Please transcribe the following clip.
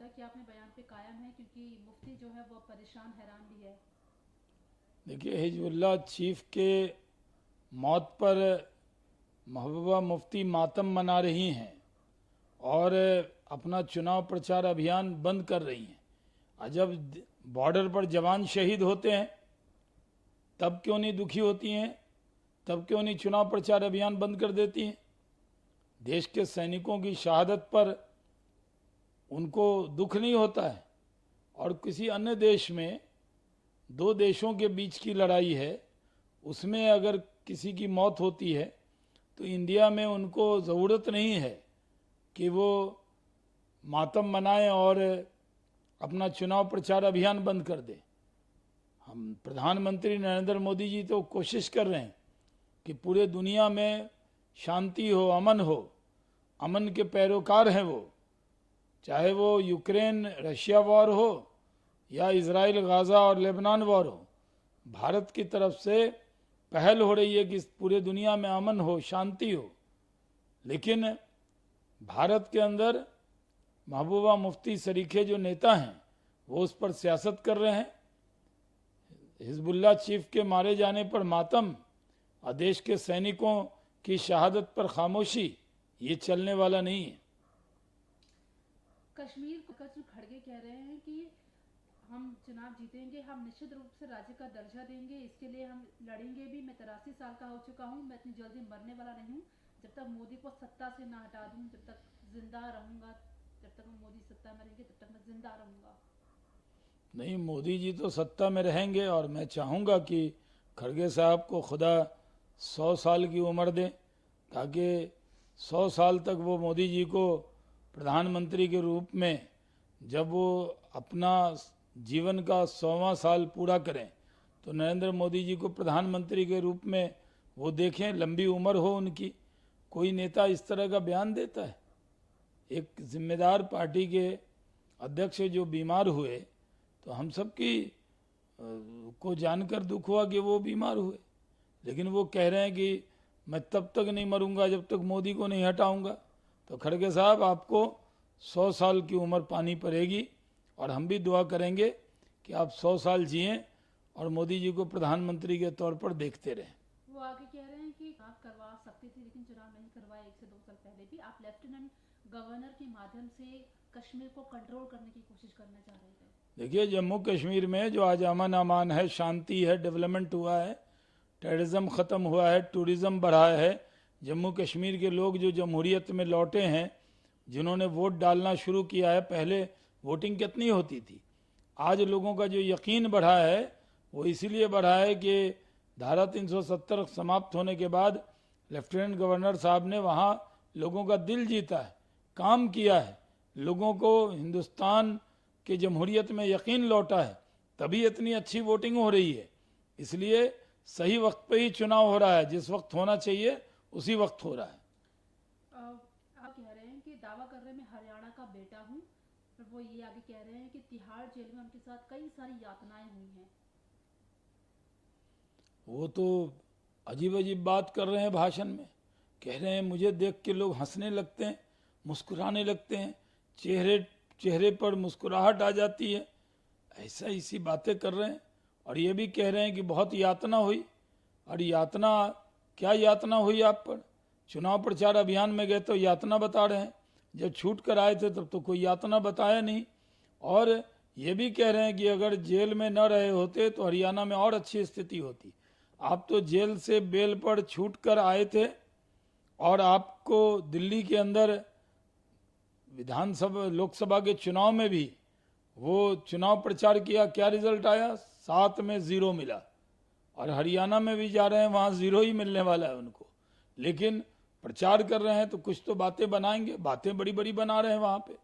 लगता है कि आपने बयान पे कायम है, क्योंकि मुफ्ती जो है वो परेशान हैरान भी है। देखिए, हिजबुल्लाह चीफ के मौत पर महबूबा मुफ्ती मातम मना रही हैं और अपना चुनाव प्रचार अभियान बंद कर रही हैं। और जब बॉर्डर पर जवान शहीद होते हैं तब क्यों नहीं दुखी होती हैं? तब क्यों नहीं चुनाव प्रचार अभियान बंद कर देती हैं? देश के सैनिकों की शहादत पर उनको दुख नहीं होता है? और किसी अन्य देश में, दो देशों के बीच की लड़ाई है, उसमें अगर किसी की मौत होती है तो इंडिया में उनको ज़रूरत नहीं है कि वो मातम मनाएं और अपना चुनाव प्रचार अभियान बंद कर दे। हम प्रधानमंत्री नरेंद्र मोदी जी तो कोशिश कर रहे हैं कि पूरे दुनिया में शांति हो, अमन हो। अमन के पैरोकार हैं वो, चाहे वो यूक्रेन रशिया वॉर हो या इजराइल गाज़ा और लेबनान वॉर हो। भारत की तरफ से पहल हो रही है कि पूरे दुनिया में अमन हो, शांति हो। लेकिन भारत के अंदर महबूबा मुफ्ती सरीखे जो नेता हैं वो उस पर सियासत कर रहे हैं। हिजबुल्लाह चीफ के मारे जाने पर मातम और देश के सैनिकों की शहादत पर खामोशी, ये चलने वाला नहीं है। कश्मीर का जो खड़गे कह रहे हैं कि हम चुनाव जीतेंगे, हम निश्चित रूप से राज्य का दर्जा देंगे, इसके लिए हम लड़ेंगे भी। मैं 83 साल का हो चुका हूँ, मैं इतनी जल्दी मरने वाला नहीं हूँ। जब तक मोदी को सत्ता से ना हटा दूँ, जब तक जिंदा रहूंगा, जब तक मोदी सत्ता में रहेंगे तब तक मैं जिंदा रहूंगा। नहीं, मोदी जी तो सत्ता में रहेंगे और मैं चाहूँगा कि खड़गे साहब को खुदा 100 साल की उम्र दे, ताकि 100 साल तक वो मोदी जी को प्रधानमंत्री के रूप में, जब वो अपना जीवन का 100वां साल पूरा करें तो नरेंद्र मोदी जी को प्रधानमंत्री के रूप में वो देखें, लंबी उम्र हो उनकी। कोई नेता इस तरह का बयान देता है? एक जिम्मेदार पार्टी के अध्यक्ष जो बीमार हुए तो हम सबकी को जानकर दुख हुआ कि वो बीमार हुए, लेकिन वो कह रहे हैं कि मैं तब तक नहीं मरूंगा जब तक मोदी को नहीं हटाऊंगा। तो खड़गे साहब, आपको 100 साल की उम्र पानी पड़ेगी और हम भी दुआ करेंगे कि आप 100 साल जिएं और मोदी जी को प्रधानमंत्री के तौर पर देखते रहें। वो आगे कह रहे हैं कि चुनाव करवा सकती थी लेकिन चुनाव नहीं करवाए 1 से 2 साल पहले भी। आप लेफ्टिनेंट गवर्नर के माध्यम से कश्मीर को कंट्रोल करने की कोशिश करना चाह रहे थे। देखिए, जम्मू कश्मीर में जो आज अमन अमान है, शांति है, डेवलपमेंट हुआ है, टेररिज्म ख़त्म हुआ है, टूरिज्म बढ़ा है। जम्मू कश्मीर के लोग जो जमहूरियत में लौटे हैं, जिन्होंने वोट डालना शुरू किया है, पहले वोटिंग कितनी होती थी, आज लोगों का जो यकीन बढ़ा है वो इसीलिए बढ़ा है कि धारा 370 समाप्त होने के बाद लेफ्टिनेंट गवर्नर साहब ने वहाँ लोगों का दिल जीता है, काम किया है, लोगों को हिंदुस्तान के जमहूरियत में यकीन लौटा है, तभी इतनी अच्छी वोटिंग हो रही है। इसलिए सही वक्त पे ही चुनाव हो रहा है, जिस वक्त होना चाहिए उसी वक्त हो रहा है। आप कह रहे हैं कि दावा कर रहे हैं मैं हरियाणा का बेटा हूं, पर वो ये आगे कह रहे हैं कि तिहाड़ जेल में उनके साथ कई सारी यातनाएं हुई हैं। वो तो अजीब अजीब बात कर रहे हैं भाषण में। कह रहे हैं मुझे देख के लोग हंसने लगते हैं, मुस्कुराने लगते हैं, चेहरे चेहरे पर मुस्कुराहट आ जाती है। ऐसा इसी बातें कर रहे हैं और ये भी कह रहे हैं कि बहुत यातना हुई। और यातना, क्या यातना हुई आप पर? चुनाव प्रचार अभियान में गए तो यातना बता रहे हैं, जब छूट कर आए थे तब तो कोई यातना बताया नहीं। और ये भी कह रहे हैं कि अगर जेल में न रहे होते तो हरियाणा में और अच्छी स्थिति होती। आप तो जेल से बेल पर छूट कर आए थे और आपको दिल्ली के अंदर विधानसभा लोकसभा के चुनाव में भी वो चुनाव प्रचार किया, क्या रिजल्ट आया? 7 में 0 मिला। और हरियाणा में भी जा रहे हैं, वहां 0 ही मिलने वाला है उनको। लेकिन प्रचार कर रहे हैं तो कुछ तो बातें बनाएंगे, बातें बड़ी बड़ी बना रहे हैं वहां पे।